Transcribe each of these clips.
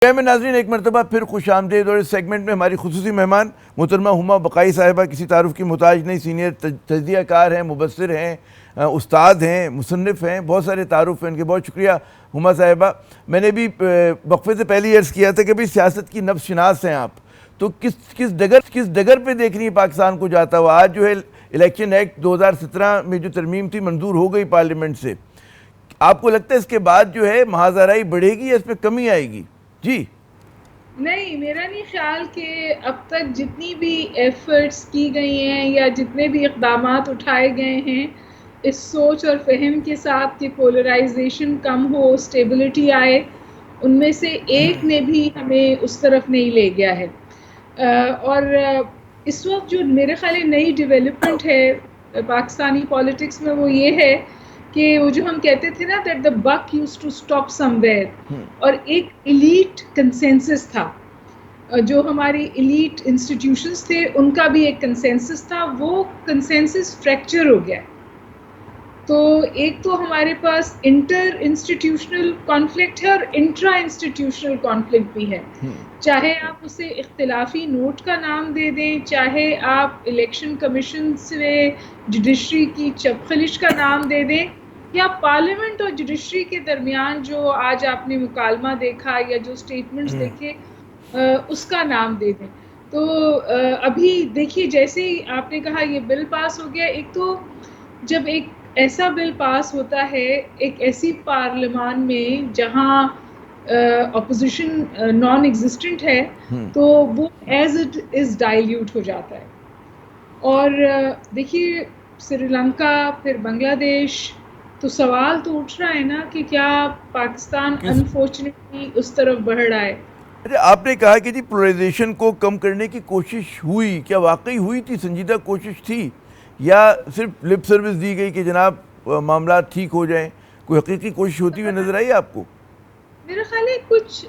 میں ناظرین ایک مرتبہ پھر خوش آمدید، اور اس سیگمنٹ میں ہماری خصوصی مہمان محترمہ ہما بقائی صاحبہ کسی تعارف کی محتاج نہیں، سینئر تجزیہ کار ہیں، مبصر ہیں، استاد ہیں، مصنف ہیں، بہت سارے تعارف ہیں ان کے. بہت شکریہ ہما صاحبہ. میں نے بھی وقفے سے پہلے عرض کیا تھا کہ بھئی سیاست کی نبض شناس ہیں آپ، تو کس ڈگر پہ دیکھ رہی ہیں پاکستان کو جاتا ہوا؟ آج جو ہے الیکشن ایکٹ 2017 میں جو ترمیم تھی منظور ہو گئی پارلیمنٹ سے. آپ کو لگتا ہے اس کے بعد جو ہے محاذرائی بڑھے گی یا اس میں کمی آئے گی؟ جی نہیں، میرا نہیں خیال کہ اب تک جتنی بھی ایفرٹس کی گئی ہیں یا جتنے بھی اقدامات اٹھائے گئے ہیں اس سوچ اور فہم کے ساتھ کہ پولرائزیشن کم ہو، اسٹیبلٹی آئے، ان میں سے ایک نے بھی ہمیں اس طرف نہیں لے گیا ہے. اور اس وقت جو میرے خیال نئی ڈیولپمنٹ ہے پاکستانی پالیٹکس میں وہ یہ ہے کہ وہ جو ہم کہتے تھے نا that the book used to stop somewhere, اور ایک ایلیٹ کنسنسس تھا. جو ہماری ایلیٹ انسٹیٹیوشنز تھے ان کا بھی ایک کنسنسس تھا، وہ کنسنسس فریکچر ہو گیا. تو ایک تو ہمارے پاس انٹر انسٹیٹیوشنل کانفلکٹ ہے اور انٹرا انسٹیٹیوشنل کانفلکٹ بھی ہے. چاہے آپ اسے اختلافی نوٹ کا نام دے دیں، چاہے آپ الیکشن کمیشن سے جوڈیشری کی چپخلش کا نام دے دیں، یا پارلیمنٹ اور جوڈیشری کے درمیان جو آج آپ نے مکالمہ دیکھا یا جو سٹیٹمنٹس دیکھے اس کا نام دے دیں. تو ابھی دیکھیے جیسے ہی آپ نے کہا یہ بل پاس ہو گیا، ایک تو جب ایک ایسا بل پاس ہوتا ہے ایک ایسی پارلیمان میں جہاں اپوزیشن نان ایگزسٹنٹ ہے، تو وہ ایز اٹ از ڈائلیوٹ ہو جاتا ہے. اور دیکھیے سری لنکا، پھر بنگلہ دیش، تو سوال تو اٹھ رہا ہے نا کہ کیا پاکستان انفارچونیٹلی اس طرف بڑھ رہا ہے. آپ نے کہا کہ جی پولرائزیشن کو کم کرنے کی کوشش ہوئی، کیا واقعی ہوئی تھی؟ سنجیدہ کوشش تھی یا صرف لپ سروس دی گئی کہ جناب معاملات ٹھیک ہو جائیں؟ کوئی حقیقی کوشش ہوتی ہوئی نظر آئی آپ کو؟ میرا خیال ہے کچھ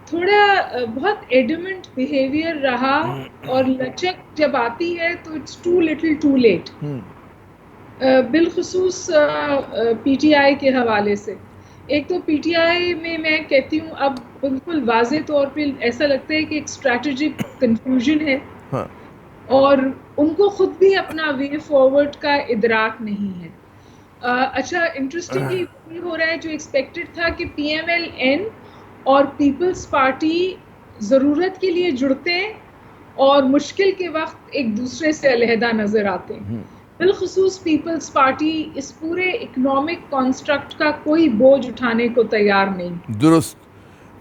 تھوڑا بہت ایڈمنٹ بیہیویئر رہا، اور لچک جب آتی ہے تو it's too little too late. بالخصوص پی ٹی آئی کے حوالے سے. ایک تو پی ٹی آئی میں کہتی ہوں اب بالکل واضح طور پہ ایسا لگتا ہے کہ ایک اسٹریٹجک کنفیوژن ہے، اور ان کو خود بھی اپنا وے فارورڈ کا ادراک نہیں ہے. اچھا انٹرسٹنگلی یہ ہو رہا ہے جو ایکسپیکٹڈ تھا کہ پی ایم ایل این اور پیپلز پارٹی ضرورت کے لیے جڑتے ہیں اور مشکل کے وقت ایک دوسرے سے علیحدہ نظر آتے ہیں. بالخصوص پیپلز پارٹی اس پورے اکنامک کانسٹرکٹ کا کوئی بوجھ اٹھانے کو تیار نہیں. درست.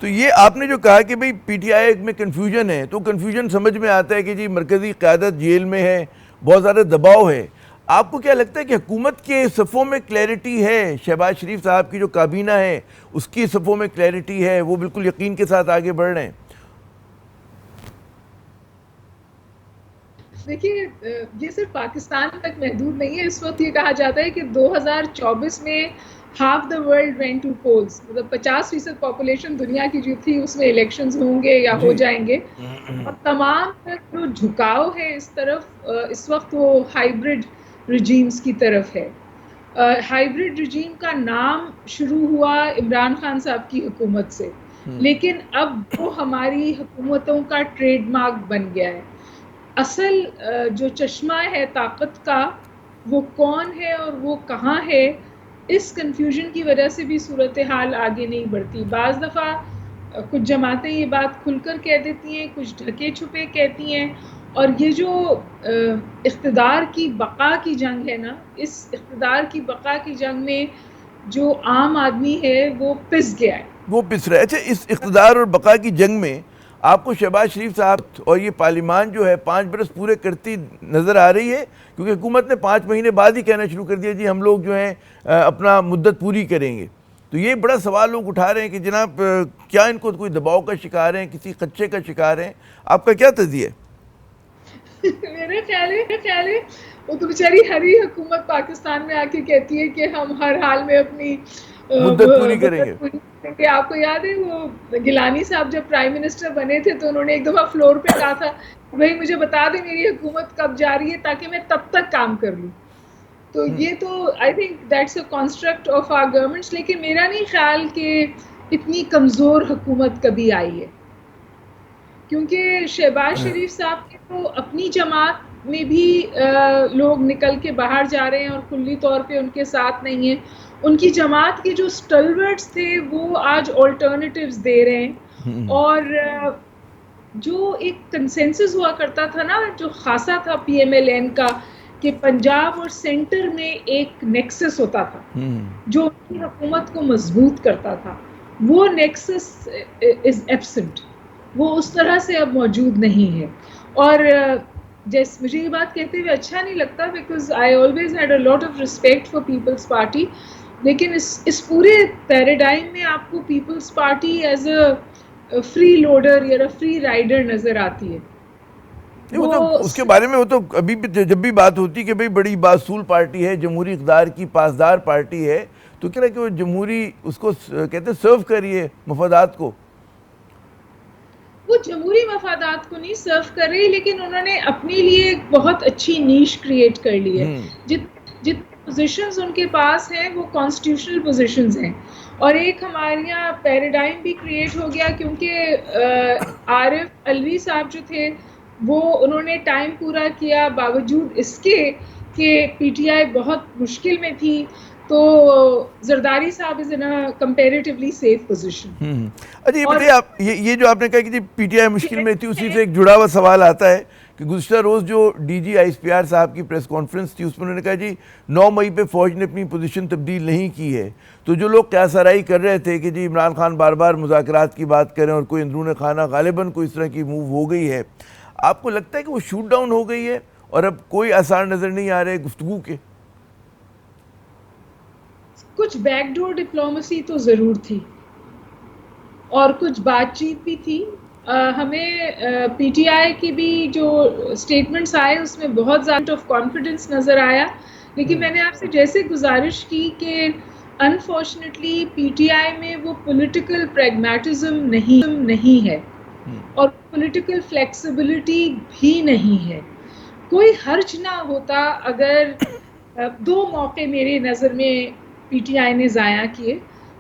تو یہ آپ نے جو کہا کہ بھئی پی ٹی آئی میں کنفیوژن ہے، تو کنفیوژن سمجھ میں آتا ہے کہ جی مرکزی قیادت جیل میں ہے، بہت زیادہ دباؤ ہے. آپ کو کیا لگتا ہے کہ حکومت کے صفوں میں کلیئرٹی ہے؟ شہباز شریف صاحب کی جو کابینہ ہے اس کی صفوں میں کلیئرٹی ہے؟ وہ بالکل یقین کے ساتھ آگے بڑھ رہے ہیں؟ دیکھیے یہ صرف پاکستان تک محدود نہیں ہے. اس وقت یہ کہا جاتا ہے کہ 2024 میں half the world went to polls, مطلب 50% پاپولیشن دنیا کی جو تھی اس میں الیکشنز ہوں گے یا ہو جائیں گے. اور تمام جو جھکاؤ ہے اس طرف اس وقت وہ ہائیبرڈ رجیمز کی طرف ہے. ہائیبرڈ رجیم کا نام شروع ہوا عمران خان صاحب کی حکومت سے، لیکن اب وہ ہماری حکومتوں کا ٹریڈ مارک بن گیا ہے. اصل جو چشمہ ہے طاقت کا وہ کون ہے اور وہ کہاں ہے، اس کنفیوژن کی وجہ سے بھی صورتحال آگے نہیں بڑھتی. بعض دفعہ کچھ جماعتیں یہ بات کھل کر کہہ دیتی ہیں، کچھ ڈھکے چھپے کہتی ہیں، اور یہ جو اقتدار کی بقا کی جنگ ہے نا، اس اقتدار کی بقا کی جنگ میں جو عام آدمی ہے وہ پس گیا ہے. وہ پس رہا ہے. اچھا اس اقتدار اور بقا کی جنگ میں آپ کو شہباز شریف صاحب اور یہ پارلیمان جو ہے 5 برس پورے کرتی نظر آ رہی ہے؟ کیونکہ حکومت نے 5 مہینے بعد ہی کہنا شروع کر دیا جی ہم لوگ جو ہیں اپنا مدت پوری کریں گے. تو یہ بڑا سوال لوگ اٹھا رہے ہیں کہ جناب کیا ان کو کوئی دباؤ کا شکار ہیں، کسی خدشے کا شکار ہیں؟ آپ کا کیا تجزیہ ہے؟ میرے خیال ہے وہ تو بیچاری ہری حکومت پاکستان میں آ کے کہتی ہے کہ ہم ہر حال میں اپنی مدت پوری کریں گے. کہ آپ کو یاد ہے وہ گیلانی صاحب جب پرائم منسٹر بنے تھے تو انہوں نے ایک دفعہ فلور پہ کہا تھا بھائی مجھے بتا دیں میری حکومت کب جاری ہے تاکہ میں تب تک کام کر لوں. تو یہ تو I think that's a construct of our governments. لیکن میرا نہیں خیال کہ اتنی کمزور حکومت کبھی آئی ہے. کیونکہ شہباز شریف صاحب کے تو اپنی جماعت میں بھی لوگ نکل کے باہر جا رہے ہیں اور کلی طور پہ ان کے ساتھ نہیں ہیں. ان کی جماعت کے جو اسٹلورٹس تھے وہ آج آلٹرنیٹیوز دے رہے ہیں. اور جو ایک کنسنسس ہوا کرتا تھا نا جو خاصا تھا پی ایم ایل این کا کہ پنجاب اور سینٹر میں ایک نیکسس ہوتا تھا جو ان کی حکومت کو مضبوط کرتا تھا, وہ نیکسس از ایبسنٹ. وہ اس طرح سے اب موجود نہیں ہے. اور جیسے مجھے یہ بات کہتے ہوئے اچھا نہیں لگتا because I always had a lot of respect for Peoples Party, لیکن اس پورے پیراڈائم میں آپ کو Peoples Party is a free loader یا فری رائڈر نظر آتی ہے. وہ تو اس کے بارے میں وہ تو ابھی بھی جب بھی بات ہوتی کہ بھئی بڑی باصول پارٹی ہے, جمہوری اقدار کی پاسدار پارٹی ہے, تو کہہ رہا کہ وہ جمہوری اس کو کہتے ہیں سرو کریے مفادات کو. وہ جمہوری مفادات کو نہیں سرو کر رہی, لیکن انہوں نے اپنے لیے ایک بہت اچھی نیش کریٹ کر لی ہے. جتنے پوزیشنز ان کے پاس ہیں وہ کانسٹیٹیوشنل پوزیشنز ہیں, اور ایک ہمارے یہاں پیراڈائم بھی کریٹ ہو گیا کیونکہ عارف علوی صاحب جو تھے وہ انہوں نے ٹائم پورا کیا باوجود اس کے کہ پی ٹی آئی بہت مشکل میں تھی, تو زرداری صاحب از ان اے کمپیریٹیولی سیف پوزیشن. اچھا یہ بتائیے آپ, یہ جو آپ نے کہا کہ پی ٹی آئی مشکل میں تھی, اسی سے ایک جڑا ہوا سوال آتا ہے کہ گزشتہ روز جو D G I S P R صاحب کی پریس کانفرنس تھی اس میں انہوں نے کہا جی 9 مئی پہ فوج نے اپنی پوزیشن تبدیل نہیں کی ہے. تو جو لوگ قیاس آرائی کر رہے تھے کہ جی عمران خان بار بار مذاکرات کی بات کریں اور کوئی اندرون خانہ غالباً کوئی اس طرح کی موو ہو گئی ہے, آپ کو لگتا ہے کہ وہ شوٹ ڈاؤن ہو گئی ہے اور اب کوئی آثار نظر نہیں آ رہے گفتگو کے؟ کچھ بیک ڈور ڈپلومیسی تو ضرور تھی اور کچھ بات چیت بھی تھی. ہمیں پی ٹی آئی کی بھی جو اسٹیٹمنٹس آئے اس میں بہت زیادہ آف کانفیڈنس نظر آیا, لیکن میں نے آپ سے جیسے گزارش کی کہ انفارچونیٹلی پی ٹی آئی میں وہ پولیٹیکل پریگمیٹزم نہیں ہے اور پولیٹیکل فلیکسیبلٹی بھی نہیں ہے. کوئی حرج نہ ہوتا اگر 2 موقع میرے نظر میں پی ٹی آئی نے ضائع کیے.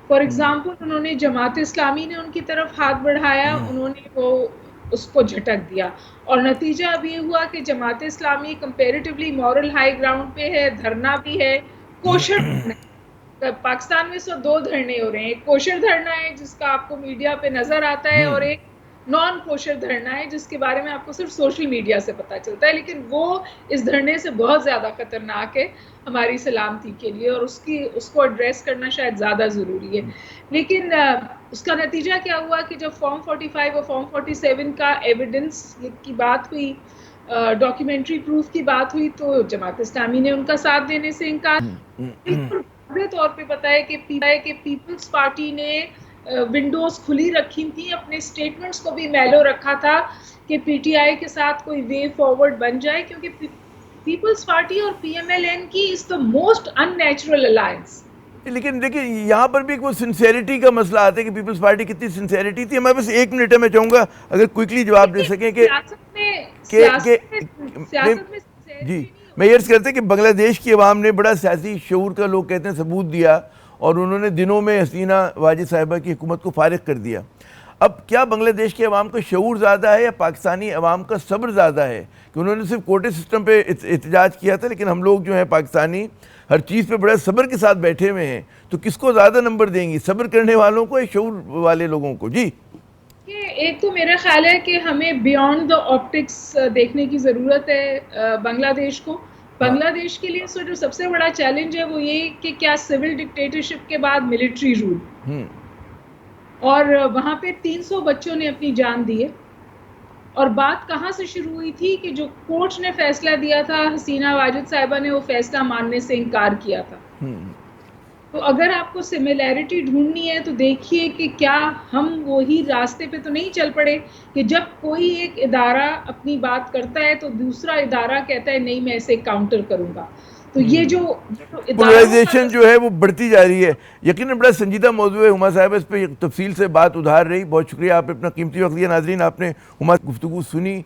فار ایگزامپل انہوں نے جماعت اسلامی نے ان کی طرف ہاتھ بڑھایا, انہوں نے وہ اس کو جھٹک دیا, اور نتیجہ اب یہ ہوا کہ Jamaat Islami comparatively moral high ground پہ ہے, دھرنا بھی ہے, کوشر دھرنا. پاکستان میں 2 دھرنے ہو رہے ہیں, ایک کوشر دھرنا ہے جس کا آپ کو میڈیا پہ نظر آتا ہے, اور ایک نان کوشر دھرنا ہے جس کے بارے میں آپ کو صرف سوشل میڈیا سے پتہ چلتا ہے, لیکن وہ اس دھرنے سے بہت زیادہ خطرناک ہے ہماری سلامتی کے لیے, اور اس کو ایڈریس کرنا شاید زیادہ ضروری ہے. لیکن اس کا نتیجہ کیا ہوا کہ جب فارم 45 اور فارم 47 کا ایویڈنس کی بات ہوئی, ڈاکیومنٹری پروف کی بات ہوئی, تو جماعت اسلامی نے ان کا ساتھ دینے سے انکار. واضح طور پہ پتہ ہے کہ پیپلز پارٹی نے ونڈوز کھلی رکھی تھیں, اپنے سٹیٹمنٹس کو بھی میلو رکھا تھا کہ پی ٹی آئی کے ساتھ کوئی وے فارورڈ بن جائے, کیونکہ پیپلز پارٹی اور پی ایم ایل این کی is the most unnatural alliance. لیکن دیکھیں یہاں پر بھی ایک وہ سنسیریٹی کا مسئلہ آتا ہے کہ پیپلز پارٹی کتنی سنسیریٹی تھی. ہمارے پاس 1 منٹ ہے, میں چاہوں گا اگر کوئکلی جواب دے سکیں کہ جی میں یہ عرض کرتے ہیں کہ بنگلہ دیش کی عوام نے بڑا سیاسی شعور کا لوگ کہتے ہیں ثبوت دیا, اور انہوں نے دنوں میں حسینہ واجد صاحبہ کی حکومت کو فارغ کر دیا. اب کیا بنگلہ دیش کے عوام کا شعور زیادہ ہے یا پاکستانی عوام کا صبر زیادہ ہے؟ کہ انہوں نے صرف کوٹے سسٹم پہ احتجاج کیا تھا, لیکن ہم لوگ جو ہیں پاکستانی ہر چیز پہ بڑا صبر کے ساتھ بیٹھے ہوئے ہیں, تو کس کو زیادہ نمبر دیں گی, صبر کرنے والوں کو یا شعور والے لوگوں کو؟ جی ایک تو میرا خیال ہے کہ ہمیں بیونڈ دا آپٹکس دیکھنے کی ضرورت ہے بنگلہ دیش کو. بنگلہ دیش کے لیے جو سب سے بڑا چیلنج ہے وہ یہ کہ کیا سول ڈکٹیٹرشپ کے بعد ملٹری رول, اور وہاں پہ 300 بچوں نے اپنی جان دی ہے. اور بات کہاں سے شروع ہوئی تھی کہ جو کورٹ نے فیصلہ دیا تھا, حسینہ واجد صاحبہ نے وہ فیصلہ ماننے سے انکار کیا تھا. تو اگر آپ کو سملیرٹی ڈھونڈنی ہے تو دیکھیے کہ کیا ہم وہی راستے پہ تو نہیں چل پڑے کہ جب کوئی ایک ادارہ اپنی بات کرتا ہے تو دوسرا ادارہ کہتا ہے نہیں میں اسے کاؤنٹر کروں گا. تو یہ جو پولرائزیشن جو ہے وہ بڑھتی جا رہی ہے. یقیناً بڑا سنجیدہ موضوع ہے ہما صاحب, اس پہ تفصیل سے بات ادھار رہی. بہت شکریہ, آپ نے اپنا قیمتی وقت دیا. ناظرین آپ نے ہما گفتگو سنی.